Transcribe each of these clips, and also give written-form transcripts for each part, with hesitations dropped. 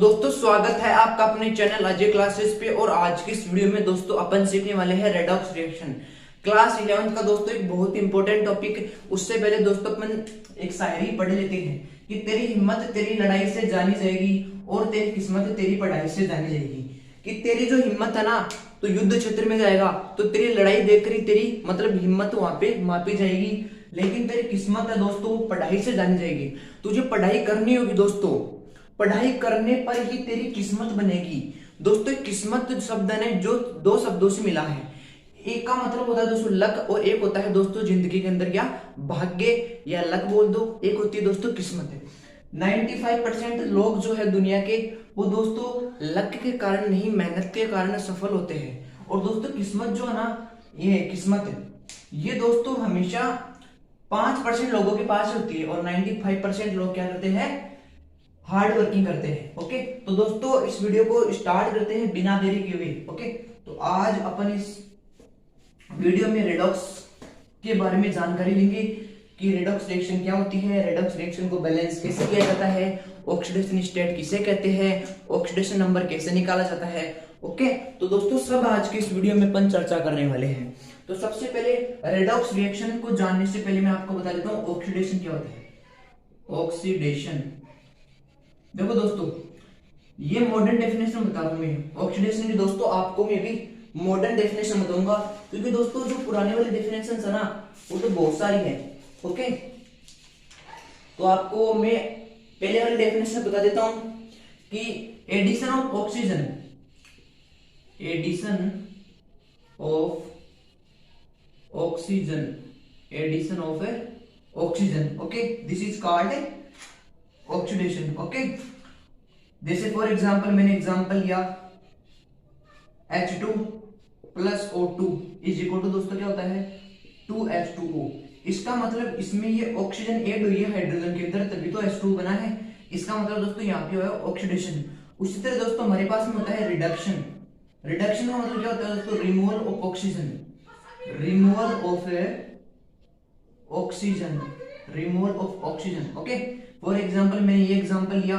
दोस्तों स्वागत है आपका अपने चैनल अजय क्लासेस पे। और आज की इस वीडियो में दोस्तों अपन सीखने वाले हैं रेडॉक्स रिएक्शन। क्लास 11th का दोस्तों एक बहुत इंपॉर्टेंट टॉपिक है। उससे पहले दोस्तों अपन एक शायरी पढ़ लेते हैं कि तेरी हिम्मत तेरी लड़ाई से जानी जाएगी और तेरी किस्मत तेरी पढ़ाई से जानी जाएगी। कि तेरी जो हिम्मत है ना तो युद्ध क्षेत्र में जाएगा तो तेरी लड़ाई देखकर ही तेरी मतलब हिम्मत वहां पे मापी जाएगी, लेकिन तेरी किस्मत है दोस्तों वो पढ़ाई से जानी जाएगी। तुझे पढ़ाई करनी होगी दोस्तों, पढ़ाई करने पर ही तेरी किस्मत बनेगी। दोस्तों किस्मत शब्द ने जो दो शब्दों से मिला है, एक का मतलब होता है दोस्तों लक और एक होता है दोस्तों जिंदगी के अंदर क्या भाग्य या लक बोल दो, एक होती है दोस्तों किस्मत है। 95% लोग जो है दुनिया के वो दोस्तों लक के कारण नहीं मेहनत के कारण सफल होते हैं। और दोस्तों किस्मत जो है ना ये किस्मत है ये दोस्तों हमेशा 5% लोगों के पास होती है और 95% लोग क्या करते हैं हार्ड वर्किंग करते हैं। ओके तो दोस्तों इस वीडियो को स्टार्ट करते हैं बिना देरी किए हुए। ओके तो आज अपन इस वीडियो में रेडॉक्स के बारे में जानकारी लेंगे कि रेडॉक्स रिएक्शन क्या होती है, रेडॉक्स रिएक्शन को बैलेंस कैसे किया जाता है, ऑक्सीडेशन स्टेट किसे कहते हैं, ऑक्सीडेशन नंबर कैसे निकाला जाता है। ओके तो दोस्तों सब आज की इस वीडियो में अपन चर्चा करने वाले हैं। तो सबसे पहले रेडॉक्स रिएक्शन को जानने से पहले मैं आपको बता देता हूं ऑक्सीडेशन क्या होता है। ऑक्सीडेशन देखो दोस्तों ये मॉडर्न डेफिनेशन बता रहा हूं मैं ऑक्सीडेशन की। दोस्तों आपको मैं भी मॉडर्न डेफिनेशन बताऊंगा क्योंकि दोस्तों जो पुराने वाले डेफिनेशन है ना वो तो बहुत सारी है। ओके तो आपको मैं पहले वाली डेफिनेशन बता देता हूं कि addition of oxygen, addition of oxygen, addition of oxygen. Okay this is called oxidation. Okay जैसे फॉर एग्जांपल मैंने एग्जांपल लिया H2 plus O2 is equal to दोस्तों क्या होता है 2H2O। इसका मतलब इसमें ये ऑक्सीजन ऐड हुई है हाइड्रोजन के अंदर तभी तो H2 बना है। इसका मतलब दोस्तों यहाँ पे हुआ ऑक्सीडेशन। उसी तरह दोस्तों हमारे पास में होता है रिडक्शन। रिडक्शन का मतलब क्या होता है दोस्तों removal of oxygen, removal of oxygen, removal of oxygen. Okay for example मैंने ये एग्जाम्पल लिया,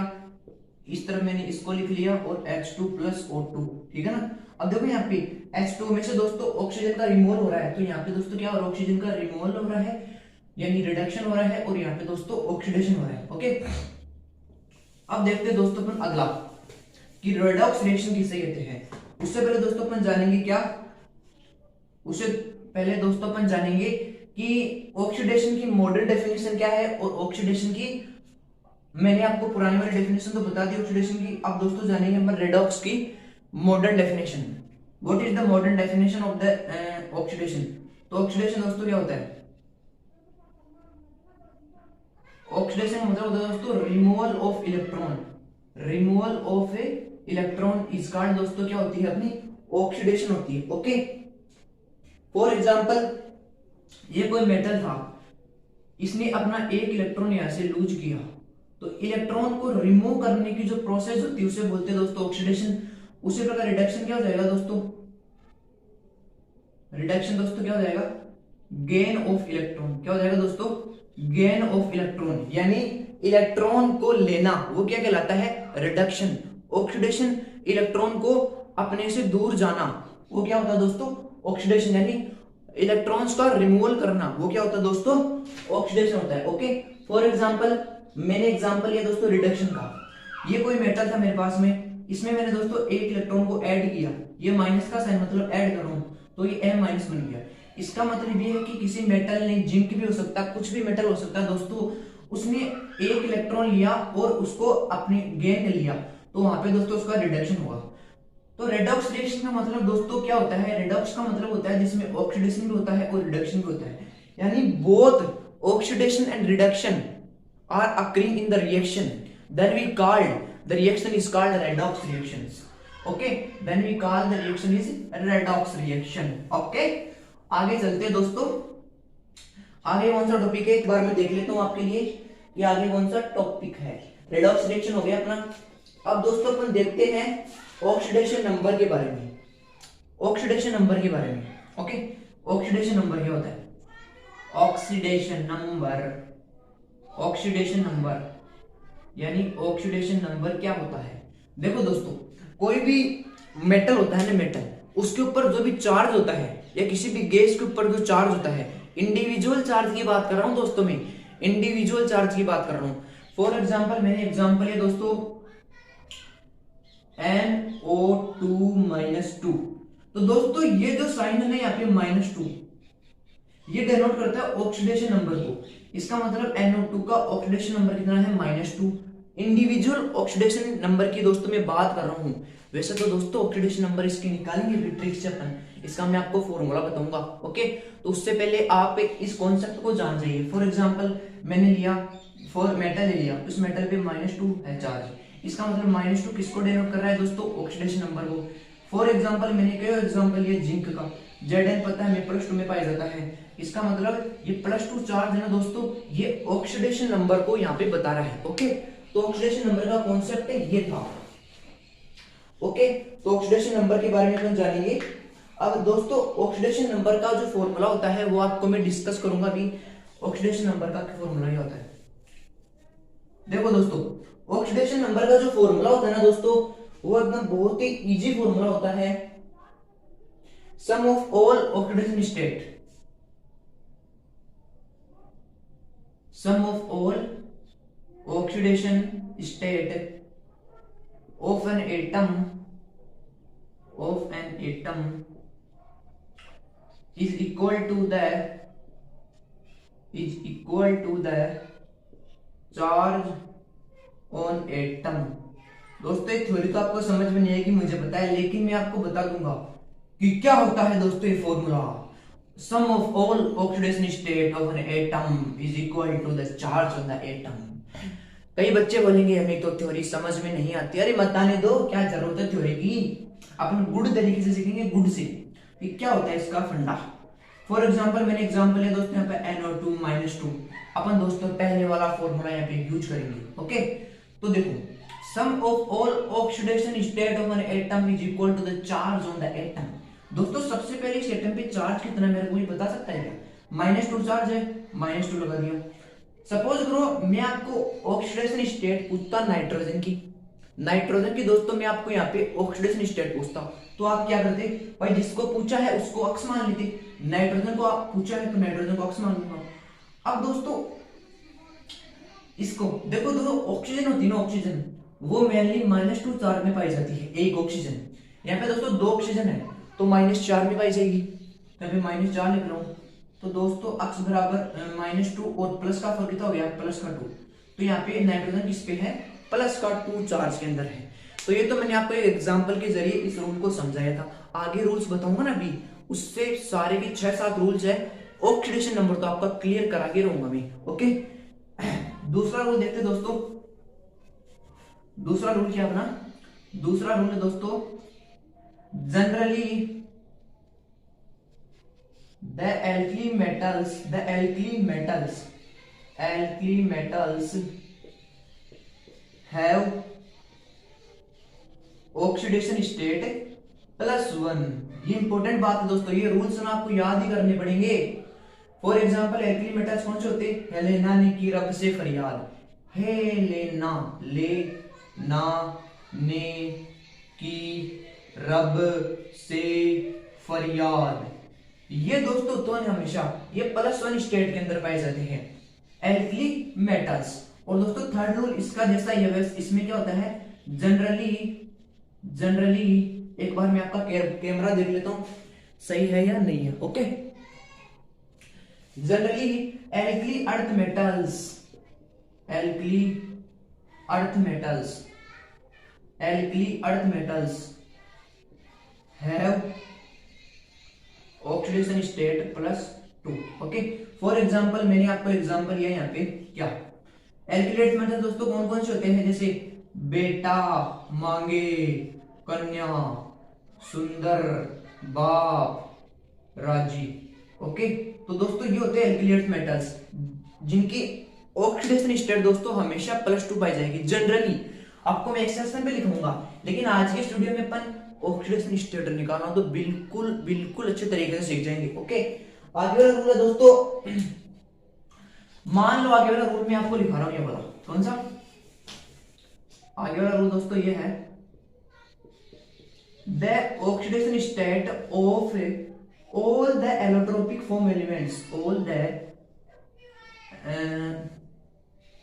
इस तरह मैंने इसको लिख लिया और H2 प्लस O2 ठीक है ना। अब देखो यहाँ पे H2 में से दोस्तों ऑक्सीजन का रिमूवल हो रहा है तो यहाँ पे दोस्तों क्या हो रहा है ऑक्सीजन का रिमूवल हो रहा है यानी रिडक्शन हो रहा है और यहाँ पे दोस्तों ऑक्सीडेशन हो रहा है। ओके अब देखते हैं दोस्तों अपन अगला कि रेडॉक्स रिएक्शन किसे कहते हैं। उससे पहले दोस्तों अपन जानेंगे क्या, उससे पहले दोस्तों अपन जानेंगे कि ऑक्सीडेशन की मॉडर्न डेफिनेशन क्या है और ऑक्सीडेशन की मैंने आपको पुरानी वाली डेफिनेशन तो बता दी ऑक्सीडेशन की। अब दोस्तों जानेंगे हम रेडॉक्स की modern definition. What is the modern definition of the oxidation. तो ऑक्सीडेशन दोस्तों क्या होता है, ऑक्सीडेशन का मतलब होता है दोस्तों removal of electron, removal of electron is called दोस्तों क्या होती है अपनी ऑक्सीडेशन होती है। ओके फॉर एग्जांपल ये कोई मेटल था, इसने अपना एक इलेक्ट्रॉन यहां से लूज किया तो इलेक्ट्रॉन को रिमूव करने की जो प्रोसेस होती है उसे बोलते हैं दोस्तों ऑक्सीडेशन। उसी प्रकार रिडक्शन क्या हो जाएगा दोस्तों, रिडक्शन दोस्तों क्या हो जाएगा गेन ऑफ इलेक्ट्रॉन। क्या हो जाएगा दोस्तों गेन ऑफ इलेक्ट्रॉन यानी इलेक्ट्रॉन को लेना वो क्या कहलाता है रिडक्शन। ऑक्सीडेशन इलेक्ट्रॉन को अपने से दूर जाना वो क्या होता है दोस्तों ऑक्सीडेशन यानी इलेक्ट्रॉन्स का रिमूवल करना वो क्या होता है दोस्तों ऑक्सीडेशन होता है। ओके फॉर एग्जांपल मैंने एग्जांपल लिया दोस्तों रिडक्शन का। ये कोई मेटल था मेरे पास में, इसमें मैंने दोस्तों एक इलेक्ट्रॉन को ऐड किया, ये माइनस का साइन मतलब ऐड कर रहा हूं तो ये M- बन गया। इसका मतलब ये है कि किसी मेटल ने जिंक भी हो सकता है कुछ भी मेटल हो सकता है दोस्तों, उसने एक इलेक्ट्रॉन लिया और उसको अपने गेन कर लिया तो वहां पे दोस्तों उसका रिडक्शन हुआ। तो रेडॉक्स रिएक्शन का मतलब दोस्तों क्या होता है, रेडॉक्स का मतलब होता है जिसमें ऑक्सीडेशन भी होता है और रिडक्शन भी होता है यानी both oxidation and reduction are occurring in the reaction, then we called the reaction is called redox reactions. Okay then we call the reaction is redox reaction. Okay आगे चलते हैं दोस्तों, आगे कौन सा टॉपिक है एक बार मैं देख लेता हूं आपके लिए कि आगे कौन सा टॉपिक है। रेडॉक्स रिएक्शन हो गया अपना। अब दोस्तों अपन देखते हैं ऑक्सीडेशन नंबर के बारे में, ऑक्सीडेशन नंबर के बारे में। ओके ऑक्सीडेशन नंबर क्या होता है, ऑक्सीडेशन नंबर, ऑक्सीडेशन नंबर यानी ऑक्सीडेशन नंबर क्या होता है देखो दोस्तों, कोई भी मेटल होता है ना, मेटल, उसके ऊपर जो भी चार्ज होता है या किसी भी गैस के ऊपर जो चार्ज होता है, इंडिविजुअल चार्ज की बात कर रहा हूं दोस्तों, मैं इंडिविजुअल चार्ज की बात कर रहा हूं। फॉर एग्जाम्पल, मैंने एग्जाम्पल है दोस्तों NO2-2। तो दोस्तों ये जो साइन है ना यहाँ पे -2, ये डिनोट करता है ऑक्सीडेशन नंबर को। इसका मतलब NO2 का ऑक्सीडेशन नंबर कितना है? -2। इंडिविजुअल ऑक्सीडेशन नंबर की दोस्तों मैं बात कर रहा हूं। वैसे तो दोस्तों ऑक्सीडेशन नंबर इसकी निकालेंगे भी ट्रिक से अपन, इसका मैं आपको फॉर्मूला बताऊंगा। ओके, तो उससे पहले आप इस कॉन्सेप्ट को जान जाइए। फॉर एग्जांपल, मैंने लिया फॉर मेटल ले लिया, उस मेटल पे -2 है चार्ज, इसका मतलब -2 किसको डिनोट कर रहा है दोस्तों? ऑक्सीडेशन नंबर को। फॉर एग्जांपल, मैंने कहा एग्जांपल लिया जिंक का, Zn पता है हमें +2 में पाया जाता है, इसका मतलब ये +2 चार्ज है ना दोस्तों, ये ऑक्सीडेशन नंबर को यहाँ पे बता रहा है। ओके, तो ऑक्सीडेशन नंबर का कॉन्सेप्ट है ये था। ओके, तो ऑक्सीडेशन नंबर के बारे में अपन जानेंगे। अब दोस्तों ऑक्सीडेशन नंबर का जो फॉर्मूला होता है वो आपको मैं डिस्कस करूंगा अभी। ऑक्सीडेशन नंबर का फॉर्मूला ये होता है, देखो दोस्तों, ऑक्सीडेशन नंबर का जो फॉर्मूला होता है ना दोस्तों, वो एकदम बहुत ही इजी फॉर्मूला होता है। Sum of all oxidation state, sum of all oxidation state of an atom is equal to the charge on atom। दोस्तों ये थ्योरी तो आपको समझ में नहीं आएगी मुझे पता है, लेकिन मैं आपको बता दूंगा कि क्या होता है दोस्तों ये formula. Sum of all oxidation state of an atom is equal to the charge on the atom. कई बच्चे बोलेंगे हमें तो थ्योरी समझ में नहीं आती। अरे बताने दो, क्या जरूरत है थ्योरी की, अपन गुड तरीके से सीखेंगे, गुड से कि क्या होता है इसका फंडा। फॉर एग्जांपल, मैंने एग्जांपल लिया दोस्तों यहाँ पे NO2-2, अपन दोस्तों पहले वाला फॉर्मूला यहाँ पे यूज करेंगे। ओके, तो देखो, sum of all oxidation state of an atom is equal to the charge on the atom. दोस्तों सबसे पहले इस एटम पे चार्ज कितना मेरे को बता सकता है क्या? -2 चार्ज है, -2 लगा दिया। सपोज करो मैं आपको ऑक्सीडेशन स्टेट पूछता नाइट्रोजन की दोस्तों, मैं आपको यहाँ पे ऑक्सीडेशन स्टेट पूछता, तो आप क्या करते भाई? जिसको पूछा है उसको अक्स मान लेते। नाइट्रोजन को आप पूछा है तो नाइट्रोजन को अक्स मान लूंगा। अब दोस्तों इसको देखो, दोस्तों ऑक्सीजन होती है ना, ऑक्सीजन वो मेनली -2 चार्ज में पाई जाती है। एक ऑक्सीजन, यहाँ पे दोस्तों 2 ऑक्सीजन है तो -4 में पाई जाएगी, यहाँ पे -4 लिख रहा हूँ। तो दोस्तों अक्स बराबर -2 और प्लस का फर्क कितना हो गया? +2। तो यहाँ पे नाइट्रोजन किस पे है? +2 चार्ज के अंदर है। तो ये तो मैंने आपको एक एग्जांपल के जरिए इस रूल को समझाया था। आगे रूल्स बताऊंगा ना अभी, उससे सारे के 6-7 रूल्स है। ऑक्सीडेशन नंबर तो आपका क्लियर करा के रहूंगा मैं। ओके, दूसरा रूल देखते दोस्तों। दूसरा रूल क्या अपना? दूसरा रूल है दोस्तों, generally the alkali metals have oxidation state +1। ये इंपॉर्टेंट बात है दोस्तों, ये रूल्स ना आपको याद ही करने पड़ेंगे। फॉर एग्जांपल, एल्कली मेटल्स कौन से होते? हेलेना ने की रब से फरियाद, हेलेना ने की रब से फरियाद, ये दोस्तों तो हमेशा ये +1 स्टेट के अंदर पाए जाते हैं, एल्कली मेटल्स। और दोस्तों थर्ड रूल इसका जैसा ही है, इसमें क्या होता है? जनरली एक बार मैं आपका कैमरा देख लेता हूं सही है या नहीं है। Okay, generally alkali earth metals have oxidation state +2। Okay, for example मैंने आपको एग्जांपल दिया यहाँ पे, क्या एल्किलेट मेटल दोस्तों कौन कौन से होते हैं? जैसे बेटा, मांगे, कन्या, सुंदर, बाप, राजी। ओके, तो दोस्तों ये होते हैं एल्किलेट मेटल्स जिनकी ऑक्सीडेशन स्टेट दोस्तों हमेशा +2 पाई जाएगी। जनरली आपको मैं एक्सेप्शन पे लिखूंगा, लेकिन आज के स्टूडियो में अपन ऑक्सीडेशन स्टेट निकालना तो बिल्कुल अच्छे तरीके से सीख जाएंगे। ओके, आगे वाला रूल है दोस्तों, मान लो आगे वाला रूल मैं आपको लिखा रहा हूं, ये वाला कौन सा? आगे वाला रूल दोस्तों ये है, the oxidation state of all the allotropic form elements, all the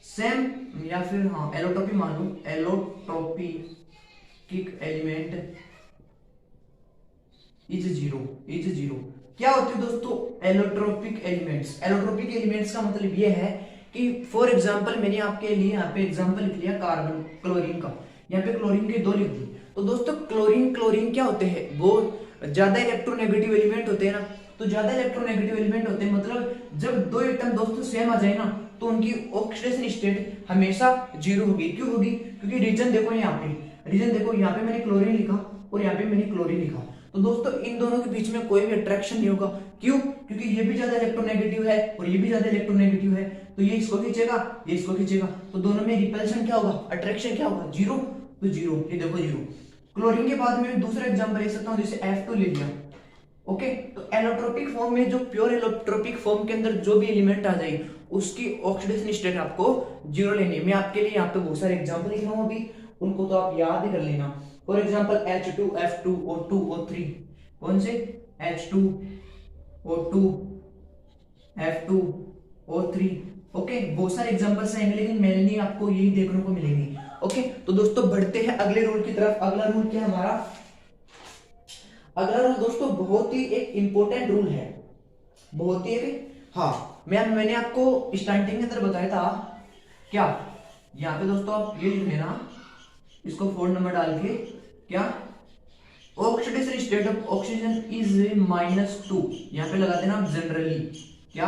same, या फिर हाँ एलोट्रोपी मान लो, allotropic element is zero, is zero. क्या होते हैं दोस्तों एलोट्रोपिक एलिमेंट्स? एलोट्रोपिक एलिमेंट्स का मतलब ये है कि फॉर एग्जांपल मैंने आपके लिए यहाँ पे एग्जांपल लिख लिया कार्बन क्लोरीन का, यहाँ पे क्लोरीन के दो लिख दी। तो दोस्तों क्लोरीन क्लोरीन क्या होते हैं? वो ज्यादा इलेक्ट्रोनेगेटिव एलिमेंट होते हैं ना। तो ज्यादा इलेक्ट्रोनेगेटिव एलिमेंट होते हैं मतलब जब दो एटम दोस्तों सेम आ जाए ना तो उनकी ऑक्सीडेशन स्टेट हमेशा जीरो होगी। क्यों होगी? क्योंकि रीजन देखो यहाँ पे, रीजन देखो यहाँ पे मैंने क्लोरीन लिखा और यहाँ पे मैंने क्लोरीन लिखा। तो दोस्तों इन दोनों के बीच में कोई भी अट्रैक्शन नहीं होगा। क्यों? क्योंकि ये भी ज्यादा इलेक्ट्रोनेगेटिव है और ये भी ज्यादा इलेक्ट्रोनेगेटिव है। तो ये इसको खींचेगा, ये इसको खींचेगा, तो दोनों में रिपल्शन क्या होगा? अट्रैक्शन क्या होगा? जीरो। तो जीरो, ये देखो जीरो। क्लोरीन के बाद में दूसरा एग्जांपल ले सकता हूं, जैसे F2 ले लिया। ओके, तो एलोट्रोपिक फॉर्म में जो प्योर एलोट्रोपिक फॉर्म के अंदर जो भी एलिमेंट आ जाए उसकी ऑक्सीडेशन स्टेट आपको जीरो लेनी है। मैं आपके लिए यहाँ पे बहुत सारे एग्जांपल लिख रहा हूँ अभी, उनको तो आप याद ही कर लेना। For example H2, F2, O2, O3। कौन से? H2, O2, F2, O3। Okay, बहुत सारे एग्जांपल्स आएंगे लेकिन मेनली आपको यही देखने को मिलेंगे। ओके, तो दोस्तों बढ़ते हैं अगले रूल की तरफ। अगला रूल क्या है हमारा? अगला रूल दोस्तों बहुत ही एक इंपॉर्टेंट रूल है, बहुत ही हाँ मैंने आपको स्टार्टिंग के अंदर बताया था क्या? यहाँ पे दोस्तों आप ये लिख लेना, इसको 4 नंबर डाल के, क्या? Oxidation state of oxygen is -2। यहाँ पे लगा देना आप जनरली, क्या?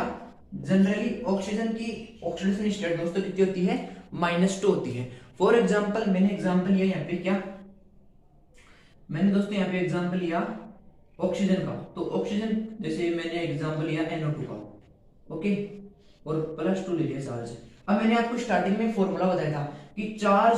जनरली ऑक्सीजन की ऑक्सीडेशन स्टेट दोस्तों कितनी होती है? -2 होती है। फॉर एग्जाम्पल मैंने एग्जाम्पल लिया यहाँ पे, क्या मैंने दोस्तों यहाँ पे एग्जाम्पल लिया ऑक्सीजन का। तो ऑक्सीजन जैसे मैंने एग्जाम्पल लिया NO2 का, ओके, और +2 ले लिया चार्ज। अब मैंने आपको स्टार्टिंग में फॉर्मूला बताया था कि charge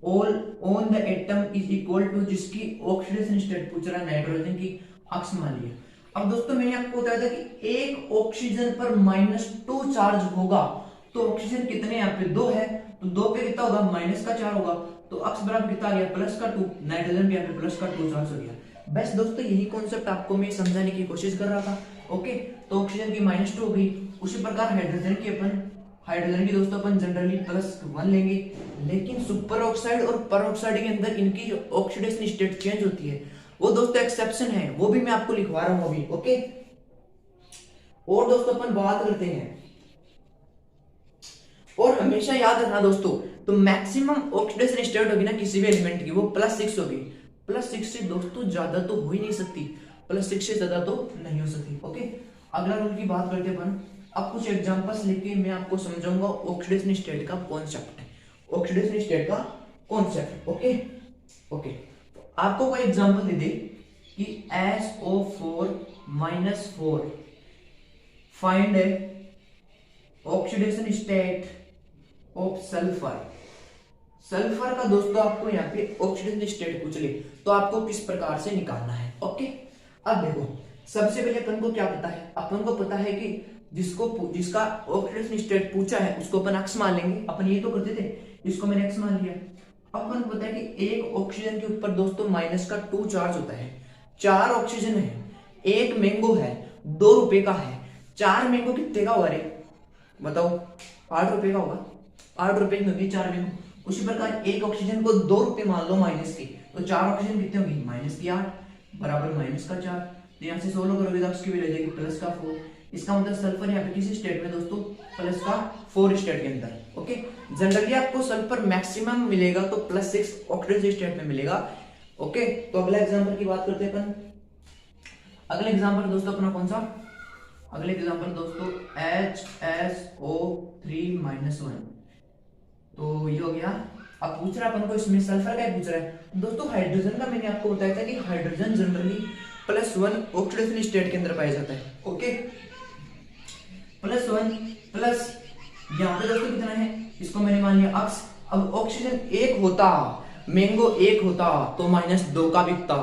on the atom is equal to, जिसकी ऑक्सीडेशन स्टेट पूछ रहा है नाइट्रोजन की, अक्स मान लिया। अब दोस्तों मैंने आपको बताया था कि एक ऑक्सीजन पर -2 चार्ज होगा। तो ऑक्सीजन कितने यहाँ पे? 2 है, तो 2 पे कितना होगा? -4 होगा। तो अक्स बराबर कितना आ गया? +2। नाइट्रोजन भी यहाँ पे +2 चार्ज हो गया। बस दोस्तों यही कॉन्सेप्ट आपको मैं समझाने की कोशिश कर रहा था। ओके, तो ऑक्सीजन की -2 हो गई। उसी प्रकार हाइड्रोजन की दोस्तों अपन जनरली +1 लेंगे, लेकिन सुपर ऑक्साइड और पर ऑक्साइड के अंदर इनकी ऑक्सीडेशन स्टेट चेंज होती है। वो दोस्तों एक्सेप्शन है, वो भी मैं आपको लिखवा रहा हूं अभी। ओके, और दोस्तों अपन बात करते हैं, और हमेशा याद रखना दोस्तों, तो मैक्सिमम ऑक्सीडेशन स्टेट होगी ना किसी भी एलिमेंट की, वो +6 होगी। +6 से दोस्तों ज्यादा तो हो ही नहीं सकती, +6 से ज्यादा तो नहीं हो सकती। ओके, अगला रूल की बात करते हैं अपन। अब कुछ एग्जांपल्स लेके मैं आपको समझाऊंगा ऑक्सीडेशन स्टेट का कॉन्सेप्ट, ऑक्सीडेशन स्टेट का कॉन्सेप्ट। ओके ओके, आपको कोई एग्जांपल दे दे कि SO4 -4 find oxidation state of sulphur. Sulphur का दोस्तों आपको यहाँ पे ऑक्सीडेशन स्टेट पूछ ले तो आपको किस प्रकार से निकालना है। ओके, अब देखो सबसे पहले अपन को क्या पता है? अपन को पता है कि जिसका ऑक्सीडेशन स्टेट पूछा है उसको अपन एक्स मान लेंगे। अपन ये तो करते थे, इसको मैंने एक्स मान लिया। अब अपन को पता है कि एक ऑक्सीजन के ऊपर दोस्तों -2 चार्ज होता है। 4 ऑक्सीजन है, एक मैंगो है, 2 रुपए का है। 4 मैंगो कितने का होगा रे? बताओ, 8 रुपए का होगा। 8 रुपए की होगी 4 मैंगो। उसी प्रकार एक ऑक्सीजन को 2 रुपए मान लो माइनस की, तो 4 ऑक्सीजन कितने होगी? -8 बराबर -4। तो यहाँ से 16 करोगे तो उसकी वैल्यू जाएगी +4। इसका मतलब सल्फर यहाँ पे किसी स्टेट में दोस्तों +4 स्टेट के अंदर। ओके, जनरली आपको सल्फर मैक्सिमम मिलेगा तो +6 ऑक्सीडेशन स्टेट में मिलेगा। ओके, तो अगला एग्जांपल की बात करते हैं अपन। अगला एग्जांपल दोस्तों अपना कौन सा? अगले एग्जांपल दोस्तों HSO3 -1। तो ये हो गया। अब पूछ रहा है अपन को इसमें सल्फर का पूछ रहा है दोस्तों। हाइड्रोजन का मैंने आपको बताया था कि हाइड्रोजन जनरली +1 ऑक्सीडेशन स्टेट के अंदर पाया जाता है। ओके, +1 प्लस यहाँ पे दोस्तों कितना है? इसको मैंने मान लिया अक्स। अब ऑक्सीजन 1 होता, मैंगो 1 होता तो -2 का बिकता।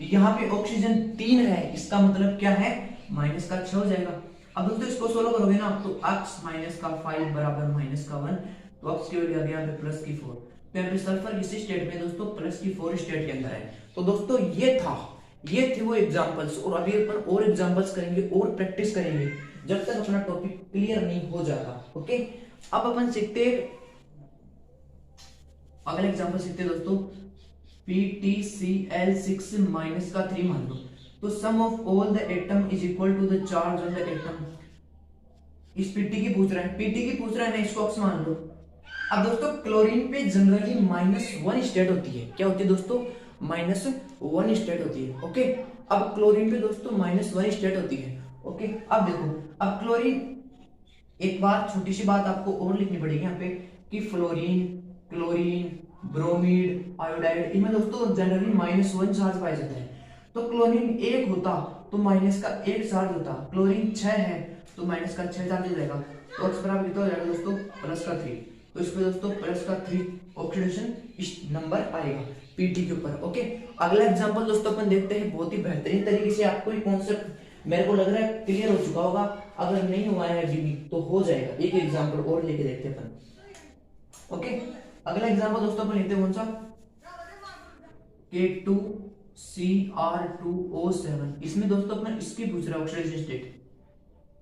यहाँ पे ऑक्सीजन 3 है, इसका मतलब क्या है? -6 हो जाएगा। अब दोस्तों इसको सोल्व करोगे ना तो अक्स -5 बराबर -1, तो अक्स की वैल्यू आ गया यहाँ पे +4। तो यहाँ पे सल्फर किसी स्टेट में दोस्तों +4 स्टेट के अंदर है। तो तो दोस्तों ये थे वो एग्जांपल्स, और अभी अपन और एग्जांपल्स करेंगे और प्रैक्टिस करेंगे जब तक अपना टॉपिक क्लियर नहीं हो जाता। ओके, अब अपन सीखते अगला एग्जांपल सीखते हैं दोस्तों। PtCl6 माइनस का 3 मान लो, तो sum of all the atom is equal to the charge on the atom. इस पीटी की पूछ रहा है, पीटी की पूछ रहा है ना, इसको ऑक्स मान लो। अब दोस्तों क्लोरीन पे जनरली -1 स्टेट होती है। क्या होती है दोस्तों? -1 स्टेट होती है। ओके, अब क्लोरीन पे दोस्तों -1 स्टेट होती है। ओके, अब देखो, अब क्लोरीन, एक बात, छोटी सी बात आपको और लिखनी पड़ेगी यहाँ पे कि फ्लोरीन, क्लोरीन, ब्रोमीड, आयोडाइड, इनमें दोस्तों जनरली -1 चार्ज पाया जाता है। तो क्लोरीन 1 होता तो माइनस का 1 चार्ज होता, क्लोरीन 6 है तो माइनस का 6 चार्ज हो जाएगा। तो एक्स बराबर कितना हो जाएगा दोस्तों? +3। तो इसमें दोस्तों +3 ऑक्सीडेशन इस नंबर आएगा पीटी के ऊपर। ओके, अगला एग्जांपल दोस्तों अपन देखते हैं। बहुत ही बेहतरीन तरीके से आपको ये कॉन्सेप्ट मेरे को लग रहा है क्लियर हो चुका होगा। अगर नहीं हुआ है अभी भी तो हो जाएगा। एक एग्जांपल और लेके देखते हैं अपन। ओके, अगला एग्जांपल दोस्तों अपन लेते हैं कौन सा? K2Cr2O7। इसमें दोस्तों अपना इसकी पूछ रहा है ऑक्सीडेशन स्टेट,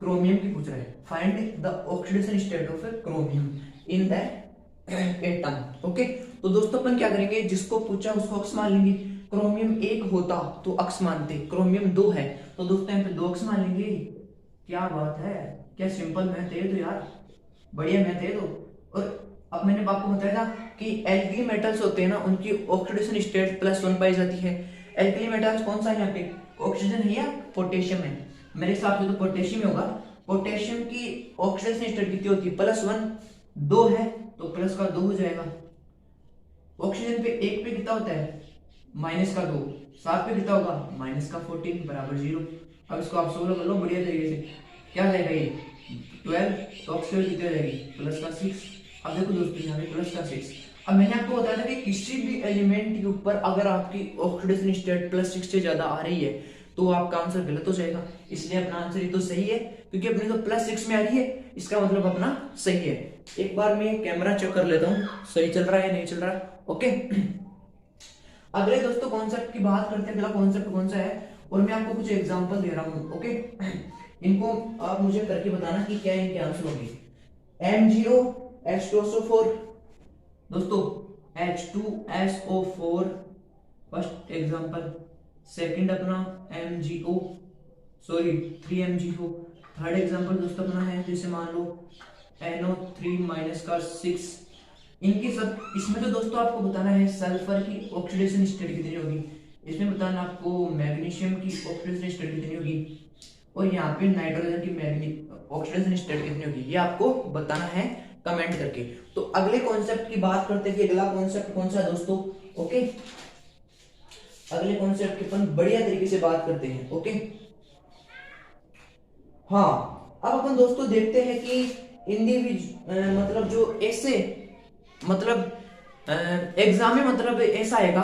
क्रोमियम की पूछ रहा है। Find the oxidation state of chromium in the atom. Okay, तो दोस्तों अपन क्या करेंगे, जिसको पूछा उसको अक्स मान लेंगे। क्रोमियम 1 होता तो अक्स मानते, क्रोमियम 2 है तो दोस्तों यहाँ पे 2 अक्स मान लेंगे। क्या बात है, क्या सिंपल मैथ है तो यार, बढ़िया मैथ है तो। और अब मैंने आपको बताया था कि एल्कली मेटल्स होते हैं ना, उनकी ऑक्सीडेशन स्टेट +1 पाई जाती है। एल्कली मेटल्स कौन सा है यहाँ पे? ऑक्सीजन है या पोटेशियम है? मेरे हिसाब से तो पोटेशियम होगा। पोटेशियम की ऑक्सीडेशन स्टेट कितनी होती है? +1, 2 है तो +2 हो जाएगा। ऑक्सीजन पे 1 पे कितना होता है? -2। 7 पे कितना होगा? -14 बराबर 0। अब इसको आप सोल्व कर लो बढ़िया तरीके से। क्या जाएगा ये? 12, तो ऑक्सीजन कितनी हो जाएगी? +6। अब देखो दोस्तों यहाँ पे +6। अब मैंने आपको बताया था कि किसी भी एलिमेंट के ऊपर अगर आपकी ऑक्सीडेशन स्टेट +6 से ज्यादा आ रही है तो आपका आंसर गलत हो जाएगा। इसलिए अपना आंसर ये तो सही है, क्योंकि अपने तो +6 में आ रही है, इसका मतलब अपना सही है। एक बार मैं कैमरा चेक कर लेता हूँ सही चल रहा है नहीं चल रहा है। ओके, अगले दोस्तों कॉन्सेप्ट की बात करते हैं। अगला कॉन्सेप्ट कौन सा है, और मैं आपको कुछ एग्जांपल दे रहा हूँ। ओके, इनको आप मुझे करके बताना कि क्या इनके आंसर होंगे। MgO H2SO4 दोस्तों, H2SO4 फर्स्ट एग्जांपल। सेकंड अपना MgO, sorry 3MgO। Third example दोस्तों अपना है, जैसे मान लो NO3-6। इनकी सब, इसमें तो दोस्तों आपको बताना है सल्फर की ऑक्सीडेशन स्टेट कितनी होगी, इसमें बताना आपको मैग्नीशियम की ऑक्सीडेशन स्टेट कितनी होगी, और यहाँ पे नाइट्रोजन की ऑक्सीडेशन स्टेट कितनी होगी, ये आपको बताना है कमेंट करके। तो अगले कॉन्सेप्ट की बात करते हैं कि अगला कॉन्सेप्ट कौन सा है दोस्तों। ओके, अगले कॉन्सेप्ट की अपन बढ़िया तरीके से बात करते हैं। ओके, हाँ, अब अपन दोस्तों देखते हैं कि मतलब जो ऐसे मतलब एग्जाम में मतलब ऐसा आएगा,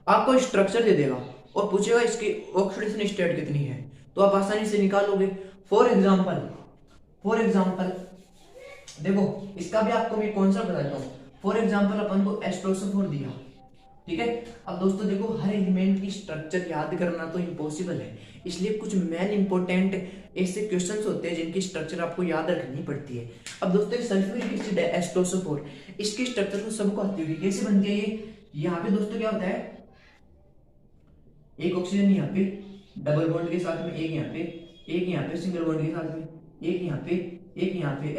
आपको स्ट्रक्चर दे देगा और पूछेगा इसकी ऑक्सीडेशन स्टेट कितनी है, तो आप आसानी से निकालोगे। फॉर एग्जाम्पल देखो, इसका भी आपको मैं कॉन्सेप्ट बताता हूँ। फॉर एग्जाम्पल अपन को H2SO4 दिया, ठीक है। अब दोस्तों देखो, हर एलिमेंट की स्ट्रक्चर याद करना तो इम्पॉसिबल है, इसलिए कुछ मेन इंपॉर्टेंट ऐसे क्वेश्चंस होते हैं जिनकी स्ट्रक्चर आपको याद रखनी पड़ती है। अब दोस्तों सल्फ्यूरिक एसिड है H2SO4, इसकी स्ट्रक्चर तो सबको आती होगी, कैसे बनती है ये? यहाँ पे दोस्तों क्या होता है, एक ऑक्सीजन यहाँ पे डबल बॉन्ड के साथ में, एक यहाँ पे सिंगल बॉन्ड के साथ में, एक यहाँ पे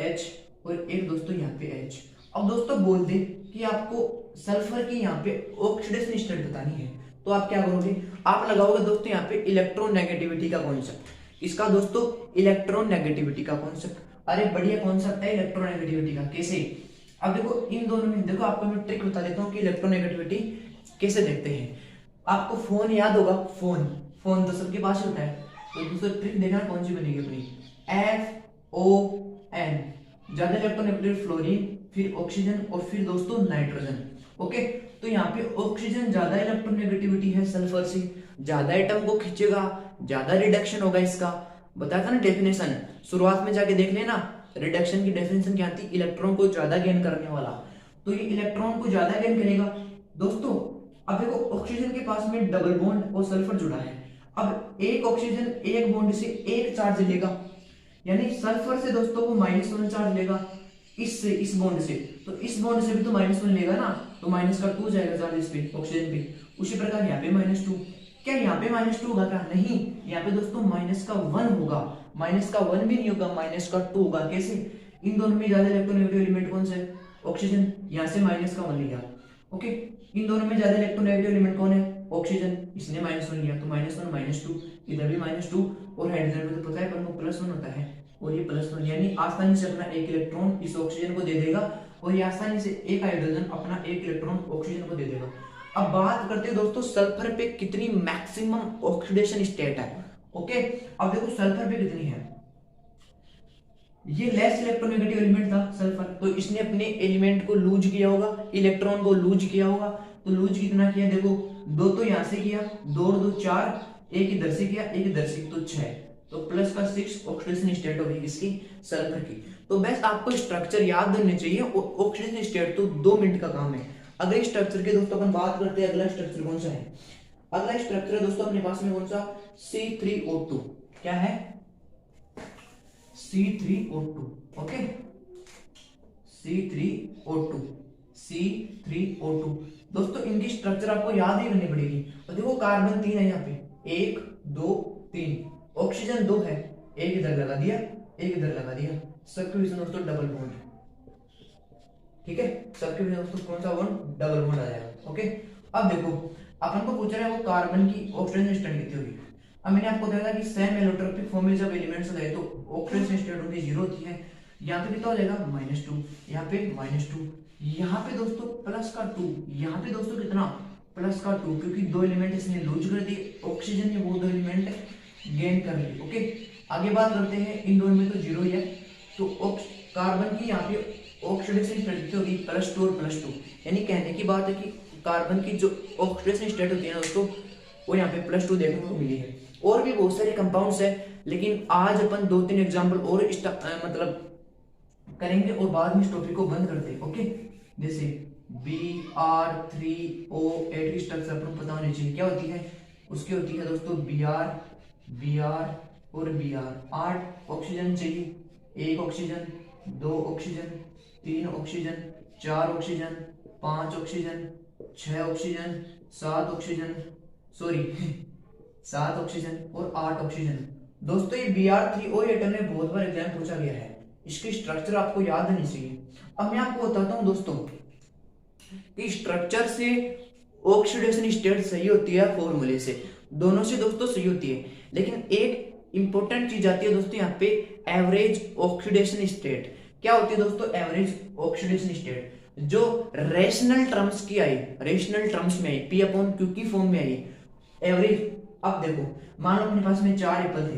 H, और एक दोस्तों यहाँ पे H। अब दोस्तों बोल दे कि आपको सल्फर की यहाँ पे ऑक्सीडेशन स्टेट बतानी है, तो आप क्या करोगे? आप लगाओगे दोस्तों यहाँ पे इलेक्ट्रोनेगेटिविटी का कॉन्सेप्ट। इसका दोस्तों इलेक्ट्रोनेगेटिविटी का कॉन्सेप्ट, अरे बढ़िया कॉन्सेप्ट है इलेक्ट्रोनेगेटिविटी का। कैसे? अब देखो इन दोनों में, देखो आपको मैं ट्रिक बता देता हूँ कि इलेक्ट्रोनेगेटिविटी कैसे देखते हैं। आपको फोन याद होगा, फोन तो सबके पास होता है, तो दूसरा ट्रिक देखना कौन सी बनेगी अपनी, FON, ज्यादा इलेक्ट्रोनेगेटिव फ्लोरीन, फिर ऑक्सीजन और फिर दोस्तों नाइट्रोजन। ओके, तो यहाँ पे ऑक्सीजन ज्यादा इलेक्ट्रोनेगेटिविटी है सल्फर से, ज्यादा एटम को खींचेगा, ज्यादा रिडक्शन होगा इसका। बताया था ना डेफिनेशन, शुरुआत में जाके देख लेना, रिडक्शन की डेफिनेशन क्या थी, इलेक्ट्रॉन को ज्यादा गेन करने वाला। तो ये इलेक्ट्रॉन को ज्यादा गेन करेगा दोस्तों, अब देखो ऑक्सीजन के पास में डबल बॉन्ड और सल्फर जुड़ा है। अब एक ऑक्सीजन एक बॉन्ड से एक चार्ज लेगा, यानी सल्फर से दोस्तों वो -1 चार्ज लेगा, इससे इस बॉन्ड से, तो इस बॉन्ड से भी तो -1 लेगा ना, तो -2 जाएगा चार्ज इस पे ऑक्सीजन पे। उसी प्रकार यहाँ पे -2, क्या यहाँ पे -2 होगा क्या? नहीं, यहाँ पे दोस्तों -1 होगा, -1 भी नहीं होगा, -2 होगा। कैसे? इन दोनों में ज्यादा इलेक्ट्रोनेगेटिव एलिमेंट कौन सा है? ऑक्सीजन, यहाँ से -1 लिया। ओके, इन दोनों में ज्यादा इलेक्ट्रोनेगेटिव एलिमेंट कौन है? ऑक्सीजन, इसने -1 लिया, तो -1 -2, इधर भी -2, और हाइड्रोजन में तो पता है अपन को +1 होता है, और ये +1, यानी आसानी से अपना एक इलेक्ट्रॉन इस ऑक्सीजन को दे देगा, और ये आसानी से एक हाइड्रोजन अपना एक इलेक्ट्रॉन ऑक्सीजन को दे देगा। अब बात करते हैं दोस्तों सल्फर पे कितनी मैक्सिमम ऑक्सीडेशन स्टेट है। ओके, अब देखो सल्फर पे कितनी है, ये लेस इलेक्ट्रोनेगेटिव एलिमेंट था सल्फर, तो इसने अपने एलिमेंट को लूज किया होगा, इलेक्ट्रॉन को लूज किया होगा। तो लूज कितना किया? देखो 2 तो यहां से किया, 2 और 2 4, एक इधर से किया, एक इधर से, तो 6, तो प्लस का 6 ऑक्सीडेशन स्टेट होगी किसकी? सल्फर की। तो बस आपको स्ट्रक्चर याद होने चाहिए, ऑक्सीडेशन स्टेट तो 2 मिनट का काम है। अगले स्ट्रक्चर के दोस्तों अपन बात करते हैं, अगला स्ट्रक्चर कौन सा है? अगला स्ट्रक्चर है दोस्तों अपने पास में कौन सा? C3O2। क्या है? C3O2। ओके, C3O2, C3O2 दोस्तों, इनकी स्ट्रक्चर आपको याद ही करनी पड़ेगी। और देखो कार्बन 3 है यहाँ पे, 1 2 3, ऑक्सीजन 2 है, एक इधर लगा दिया, एक इधर लगा दिया, सबके बीच में दोस्तों डबल बॉन्ड। ठीक है, सबके बीच में दोस्तों कौन सा बॉन्ड? डबल बॉन्ड आ जाएगा। ओके, अब देखो अपन को पूछ रहा है वो कार्बन की ऑक्सीडेशन स्टेट कितनी होगी। अब मैंने आपको बताया कि सेम एलोट्रोपिक फॉर्म में जब एलिमेंट्स होते हैं तो ऑक्सीडेशन स्टेट उनकी 0 होती है। यहाँ पे कितना हो जाएगा? -2, यहाँ पे -2, यहाँ पे दोस्तों +2, यहाँ पे दोस्तों कितना? +2, क्योंकि 2 एलिमेंट इसने लूज कर दिए, ऑक्सीजन ने वो 2 एलिमेंट गेन कर लिए। ओके, आगे बात करते हैं, इन दोनों में तो 0 ही है, तो कार्बन की यहाँ पे ऑक्सीडेशन स्टेट होगी +2 और +2, यानी कहने की बात है कि कार्बन की जो ऑक्सीडेशन स्टेट होती है ना दोस्तों, वो यहाँ पे +2 देखने को मिली है। और भी बहुत सारे कंपाउंड्स है, लेकिन आज अपन 2-3 एग्जाम्पल और मतलब करेंगे और बाद में इस टॉपिक को बंद करते हैं। ओके, जैसे Br3O8 की स्ट्रक्चर अपन पता होनी चाहिए क्या होती है। उसकी होती है दोस्तों Br और Br। 8 ऑक्सीजन चाहिए, 1 oxygen, 2 oxygen, 3 oxygen, 4 oxygen, 5 oxygen, 6 oxygen, 7 oxygen, 7 oxygen और 8 ऑक्सीजन। दोस्तों ये Br3O8 में बहुत बार एग्जाम पूछा गया है, इसकी स्ट्रक्चर आपको याद होनी चाहिए। अब मैं आपको बताता हूं दोस्तों कि स्ट्रक्चर से ऑक्सीडेशन स्टेट सही होती है, फॉर्मूले से, दोनों से दोस्तों सही होती है, लेकिन एक इंपॉर्टेंट चीज आती है दोस्तों यहाँ पे, एवरेज ऑक्सीडेशन स्टेट। क्या होती है दोस्तों एवरेज ऑक्सीडेशन स्टेट? जो रेशनल टर्म्स की आई, रेशनल टर्म्स में आई, P/Q की फॉर्म में आई एवरेज। अब देखो मान लो अपने पास में 4 एप्पल थे,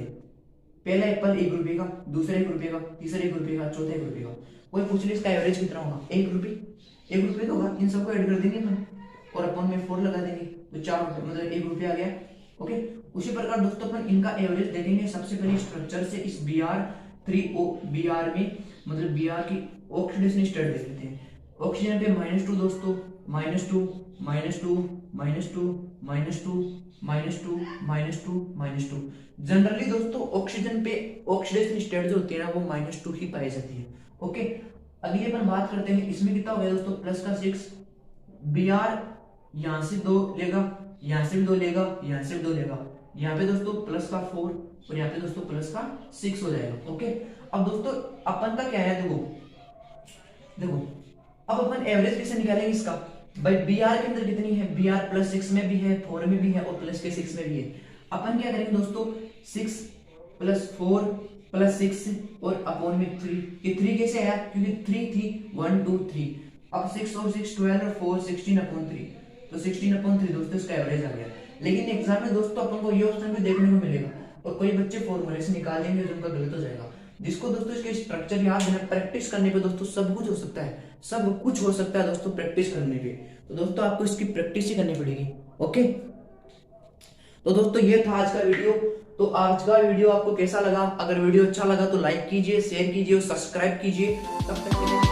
पहला एप्पल 1 रुपए का, दूसरा 1 रुपए का, तीसरा 1 रुपए का, चौथा 1 रुपए का। कोई पूछ ले इसका एवरेज कितना होगा? 1 रुपए, 1 रुपए तो होगा। इन सबको ऐड कर देंगे अपन और अपन में 4 लगा देंगे, तो 4 रुपए मतलब 1 रुपया आ गया। ओके, उसी प्रकार दोस्तों अपन इनका एवरेज देखेंगे। सबसे पहले स्ट्रक्चर से इस Br में मतलब Br की ऑक्सीडेशन स्टेट देख लेते हैं। ऑक्सीजन पे -2 दोस्तों, -2 -2 -2 -2 -2 -2। जनरली दोस्तों ऑक्सीजन पे ऑक्सीडेशन स्टेट जो होती है ना वो -2 ही पाई जाती है। ओके, अगली अपन बात करते हैं, इसमें कितना हो गया दोस्तों +6। Br यहां से 2 लेगा, यहां से भी 2 लेगा, यहां से भी 2 लेगा, यहाँ पे दोस्तों +4 और यहाँ पे दोस्तों +6 हो जाएगा। ओके, अब दोस्तों अपन का क्या है, देखो अब अपन एवरेज कैसे निकालेंगे इसका? भाई Br के अंदर कितनी है? Br +6 में भी है, 4 में भी है और +6 में भी है। अपन क्या करेंगे दोस्तों 6 + 4 + 6 और अपॉन में 3। ये 3 कैसे आया? क्योंकि 3 थी, 1 2 3। अब 6 और 6 12 और 4 16/3, तो 16/3 दोस्तों इसका एवरेज आ गया। लेकिन एग्जाम में दोस्तों अपन को ये ऑप्शन भी देखने को मिलेगा और कोई बच्चे फॉर्मूले से निकाल देंगे जो उनका गलत हो जाएगा। जिसको दोस्तों इसके स्ट्रक्चर याद है, प्रैक्टिस करने पे दोस्तों सब कुछ हो सकता है, सब कुछ हो सकता है दोस्तों प्रैक्टिस करने पे। तो दोस्तों आपको इसकी प्रैक्टिस ही करनी पड़ेगी। ओके, तो दोस्तों ये था आज का वीडियो। तो आज का वीडियो आपको कैसा लगा? अगर वीडियो अच्छा लगा तो लाइक कीजिए, शेयर कीजिए और सब्सक्राइब कीजिए। तब तक के लिए